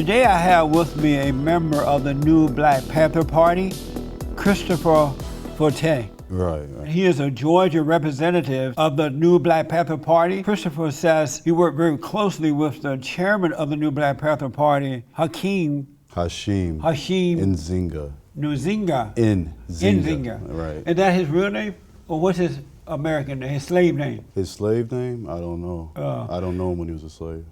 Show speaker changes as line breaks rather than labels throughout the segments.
Today I have with me a member of the new Black Panther Party, Christopher Foote.
Right.
He is a Georgia representative of the new Black Panther Party. Christopher says he worked very closely with the chairman of the new Black Panther Party, Hashim
Nzinga.
Nzinga.
Right.
Is that his real name? Or what's his American name, his slave name?
His slave name? I don't know. I don't know him when he was a slave.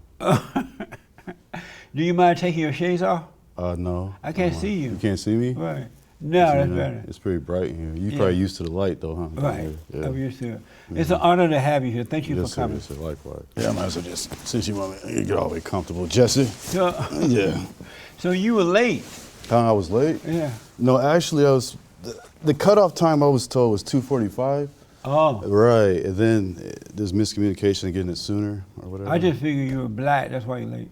Do you mind taking your shades off?
No.
I can't see you.
You can't see me?
Right. No, that's better.
It's pretty bright in here. You're probably used to the light though, huh?
Right.
Yeah.
I'm used to it. It's an honor to have you here. Thank you for coming.
Yes, sir. Likewise. Yeah, I might as well just, since you want me to get all the way comfortable. Jesse? Yeah.
So you were late.
I was late?
Yeah.
No, actually, the cutoff time I was told was 2:45.
Oh.
Right, and then there's miscommunication in getting it sooner or whatever.
I just figured you were black, that's why you're late.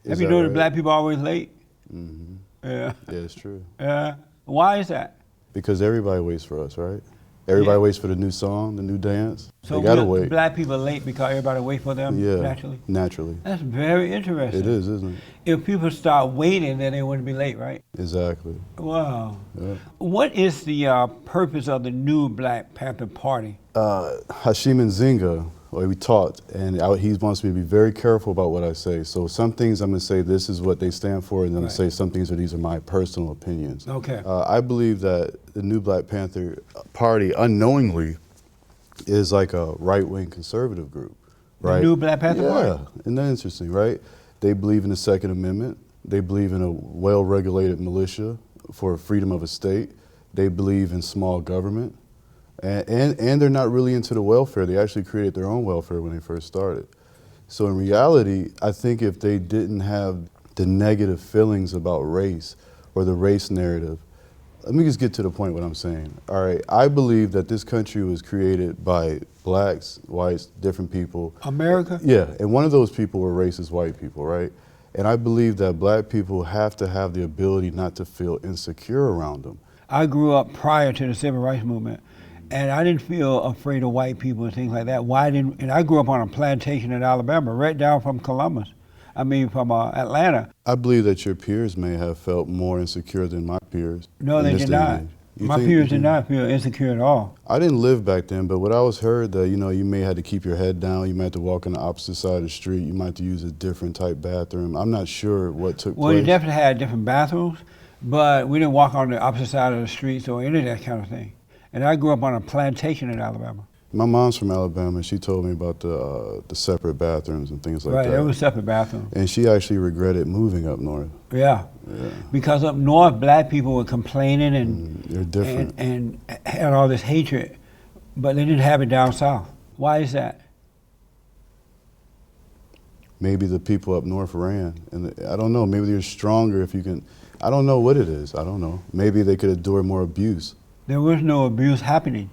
Have you
that
noticed
right?
black people always late?
Mm-hmm.
Yeah.
Yeah, it's true.
Yeah. Why is that?
Because everybody waits for us, right? Everybody waits for the new song, the new dance.
So
they gotta wait.
Black people late because everybody waits for them naturally?
Naturally.
That's very interesting.
It is, isn't it?
If people start waiting, then they wouldn't be late, right?
Exactly.
Wow.
Yeah.
What is the purpose of the new Black Panther Party?
Hashim Nzinga, we talked, and he wants me to be very careful about what I say. So some things I'm going to say this is what they stand for, and then say some things these are my personal opinions.
Okay.
I believe that the new Black Panther Party, unknowingly, is like a right-wing conservative group, right?
The new Black Panther Party?
Yeah, isn't that interesting, right? They believe in the Second Amendment. They believe in a well-regulated militia for freedom of a state. They believe in small government. And they're not really into the welfare. They actually created their own welfare when they first started. So in reality, I think if they didn't have the negative feelings about race or the race narrative, let me just get to the point what I'm saying. All right, I believe that this country was created by blacks, whites, different people.
America?
Yeah, and one of those people were racist white people, right? And I believe that black people have to have the ability not to feel insecure around them.
I grew up prior to the Civil Rights Movement. And I didn't feel afraid of white people and things like that. And I grew up on a plantation in Alabama, right down from from Atlanta.
I believe that your peers may have felt more insecure than my peers.
No, they did not. My peers did not feel insecure at all.
I didn't live back then, but what I was heard that, you may have to keep your head down, you might have to walk on the opposite side of the street, you might have to use a different type bathroom. I'm not sure what took place.
Well, you definitely had different bathrooms, but we didn't walk on the opposite side of the streets or any of that kind of thing. And I grew up on a plantation in Alabama.
My mom's from Alabama. She told me about the separate bathrooms and things like that.
Right, there was separate bathrooms.
And she actually regretted moving up north.
Yeah. Because up north, black people were complaining
they're different.
And had all this hatred, but they didn't have it down south. Why is that?
Maybe the people up north ran, and I don't know. Maybe they're stronger if you can. I don't know what it is. I don't know. Maybe they could endure more abuse.
There was no abuse happening.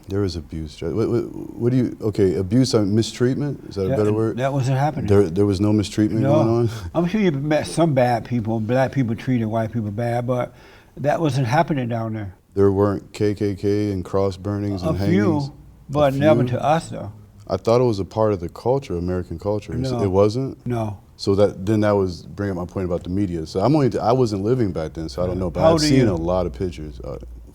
There is abuse. What do you, abuse, mistreatment? Is that a better word?
That wasn't happening.
There was no mistreatment going on?
I'm sure you've met some bad people. Black people treated white people bad, but that wasn't happening down there.
There weren't KKK and cross burnings and hangings?
A few, but never to us though.
I thought it was a part of the culture, American culture.
No.
It wasn't?
No.
So that was bringing up my point about the media. So I wasn't living back then, so I don't know, but I've seen a lot of pictures.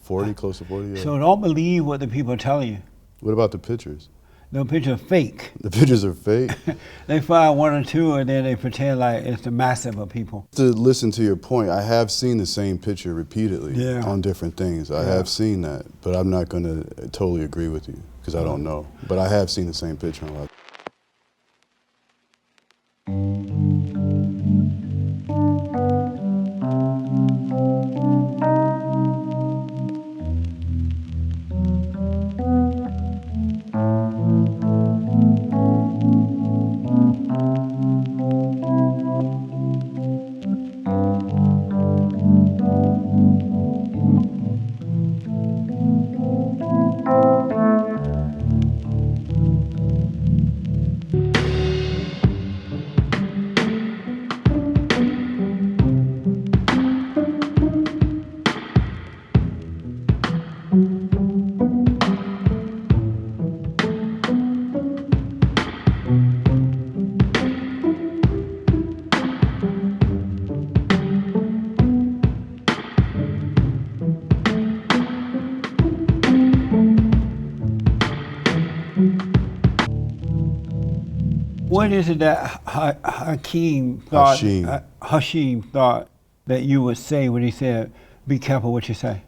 40, close to 40, yeah.
So don't believe what the people are telling you.
What about the pictures?
The pictures are fake.
The pictures are fake?
They find one or two and then they pretend like it's the massive of people.
To listen to your point, I have seen the same picture repeatedly on different things. I have seen that, but I'm not going to totally agree with you because I don't know. But I have seen the same picture a lot.
What is it that Hashim thought that you would say when he said, "Be careful what you say"?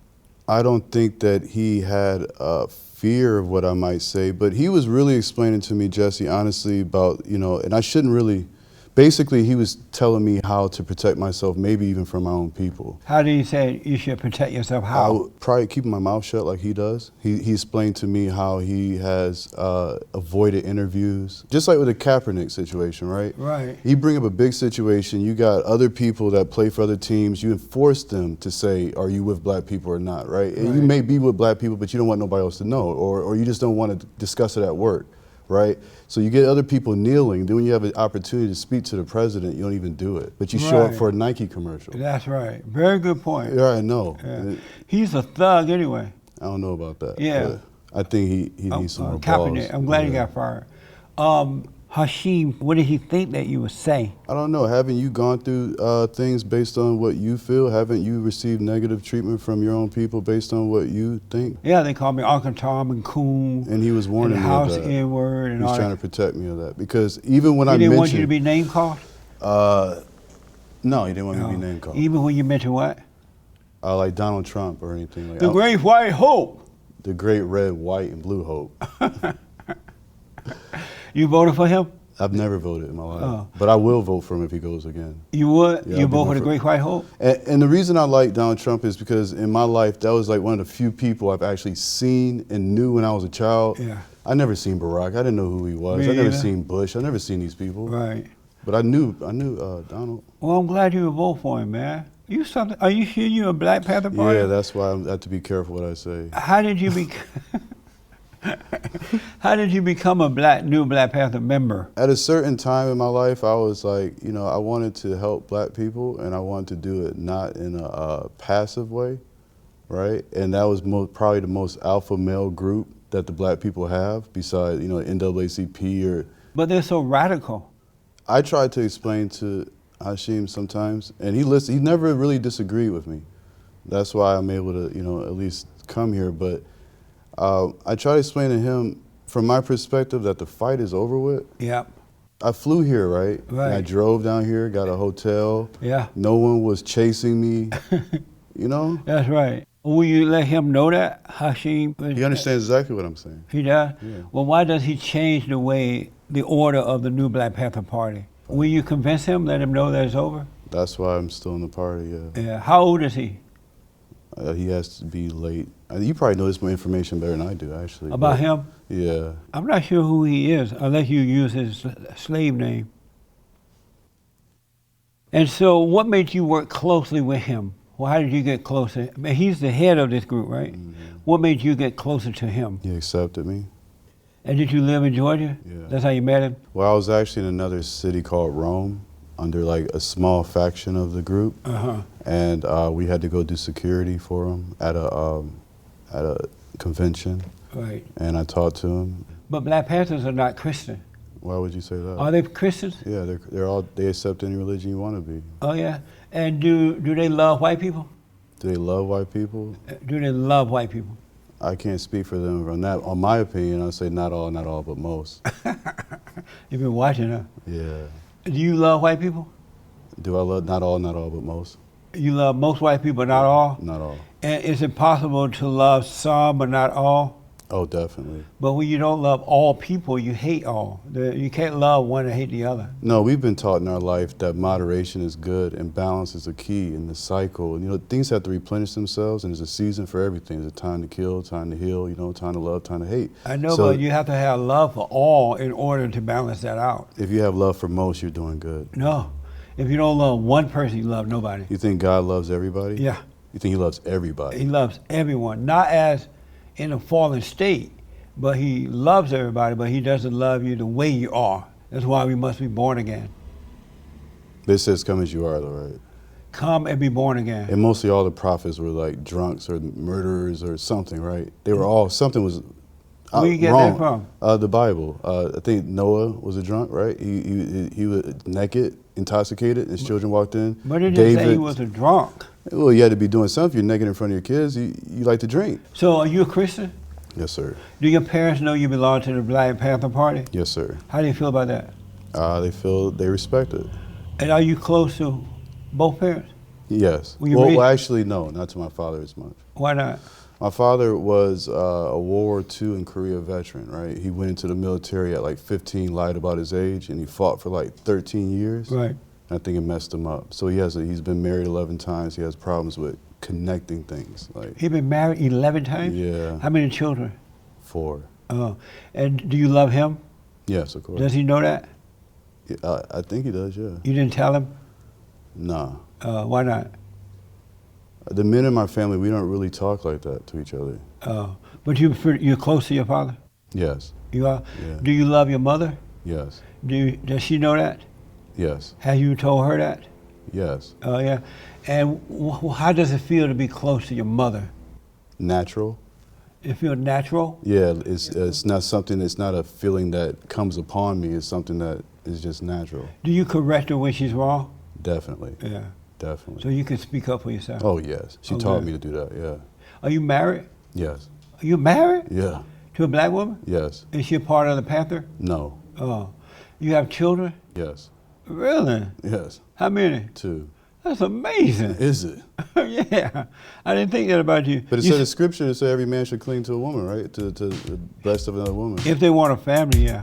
I don't think that he had a fear of what I might say, but he was really explaining to me, Jesse, honestly, about, and I shouldn't really, basically he was telling me how to protect myself, maybe even from my own people.
How do you say you should protect yourself?
I
How?
would probably keeping my mouth shut like he does. He explained to me how he has avoided interviews, just like with the Kaepernick situation, right?
Right.
You bring up a big situation, you got other people that play for other teams, you enforce them to say, are you with black people or not, right? And you may be with black people, but you don't want nobody else to know, or you just don't want to discuss it at work, right? So you get other people kneeling, then when you have an opportunity to speak to the president, you don't even do it. But you show up for a Nike commercial.
That's right. Very good point.
Yeah, I know.
Yeah. He's a thug anyway.
I don't know about that.
Yeah.
I think he needs some more
Kaepernick.
balls.
I'm glad he got fired. Hashim, what did he think that you would say?
I don't know. Haven't you gone through things based on what you feel? Haven't you received negative treatment from your own people based on what you think?
Yeah, they called me Uncle Tom and Coon.
And he was warning me of that.
House N-word and all that.
He's trying to protect me of that. Because even when I
He
mentioned...
didn't want you to be name called?
No, he didn't want me to be name called.
Even when you mentioned what?
Like Donald Trump or anything like that.
The Great White Hope.
The Great Red, White, and Blue Hope.
You voted for him?
I've never voted in my life.
Oh.
But I will vote for him if he goes again.
You would?
Yeah,
You vote for the Great White Hope?
And the reason I like Donald Trump is because in my life, that was like one of the few people I've actually seen and knew when I was a child.
Yeah.
I never seen Barack. I didn't know who he was. I never seen Bush. I never seen these people.
Right.
But I knew Donald.
Well, I'm glad you would vote for him, man. Are you sure you're a Black Panther Party?
Yeah, that's why I have to be careful what I say.
How did you become a new Black Panther member?
At a certain time in my life, I was like, I wanted to help black people, and I wanted to do it not in a passive way, right? And that was probably the most alpha male group that the black people have, besides, NAACP or...
But they're so radical.
I tried to explain to Hashim sometimes, and he never really disagreed with me. That's why I'm able to, at least come here, but I try to explain to him, from my perspective, that the fight is over with.
Yep.
I flew here, right? And I drove down here, got a hotel.
Yeah.
No one was chasing me,
That's right. Will you let him know that, Hashim?
He understands exactly what I'm saying.
He does?
Yeah.
Well, why does he change the order of the new Black Panther Party? Will you convince him, let him know that it's over?
That's why I'm still in the party, yeah.
Yeah. How old is he?
He has to be late. You probably know this more information better than I do, actually.
About him?
Yeah.
I'm not sure who he is, unless you use his slave name. And so what made you work closely with him? Well, how did you get closer? I mean, he's the head of this group, right? Mm-hmm. What made you get closer to him?
He accepted me.
And did you live in Georgia?
Yeah.
That's how you met him?
Well, I was actually in another city called Rome, under like a small faction of the group.
Uh-huh.
And we had to go do security for him at a convention.
Right.
And I talked to him.
But Black Panthers are not Christian.
Why would you say that?
Are they Christians?
Yeah, they accept any religion you want to be.
Oh yeah. And do they love white people?
Do they love white people?
Do they love white people?
I can't speak for them on that. On my opinion, I'd say not all, but most.
You've been watching, huh?
Yeah.
Do you love white people?
Do I love not all, but most?
You love most white people, but not all?
Not all.
And is it possible to love some, but not all?
Oh, definitely.
But when you don't love all people, you hate all. You can't love one and hate the other.
No, we've been taught in our life that moderation is good and balance is the key in the cycle. And, things have to replenish themselves, and there's a season for everything. There's a time to kill, time to heal, time to love, time to hate.
I know, but you have to have love for all in order to balance that out.
If you have love for most, you're doing good.
No. If you don't love one person, you love nobody.
You think God loves everybody?
Yeah.
You think he loves everybody?
He loves everyone, not as in a fallen state, but he loves everybody, but he doesn't love you the way you are. That's why we must be born again.
This says come as you are, though, right?
Come and be born again.
And mostly all the prophets were like drunks or murderers or something, right? They were all, something was
Where you get
wrong.
that from?
The Bible. I think Noah was a drunk, right? He was naked, intoxicated, his children walked in.
But it didn't say he was a drunk.
Well, you had to be doing something. You're naked in front of your kids. You like to drink.
So are you a Christian?
Yes, sir.
Do your parents know you belong to the Black Panther Party?
Yes, sir.
How do you feel about that?
They respect it.
And are you close to both parents?
Yes.
Were you
Well,
raised-
actually, no, not to my father as much.
Why not?
My father was a World War II and Korea veteran, right? He went into the military at like 15, lied about his age, and he fought for like 13 years.
Right.
I think it messed him up. So he's been married 11 times. He has problems with connecting things. Like,
He been married 11 times?
yeah,
How many children?
4.
Oh. And do you love him?
Yes, of course.
Does he know that?
I think he does, yeah.
You didn't tell him?
Nah.
Why not?
The men in my family, we don't really talk like that to each other.
But you're close to your father?
Yes,
You are?
Yeah.
Do you love your mother?
yes,
Does she know that?
yes,
Have you told her that?
yes.
Oh, yeah. And how does it feel to be close to your mother?
Natural.
It feels natural?
Yeah, it's not something, it's not a feeling that comes upon me. It's something that is just natural.
Do you correct her when she's wrong?
Definitely,
Yeah.
definitely.
So you can speak up for yourself?
Oh, yes. She
Okay.
taught me to do that, yeah.
Are you married?
Yes,
Are you married
yeah,
to a black woman?
yes,
Is she a part of the Panther?
no,
Oh. You have children?
yes,
Really?
yes,
How many?
2.
That's amazing.
Is it?
Yeah. I didn't think that about you.
But it
You
said in scripture, it said every man should cling to a woman, right? To the breast of another woman.
If they want a family, yeah.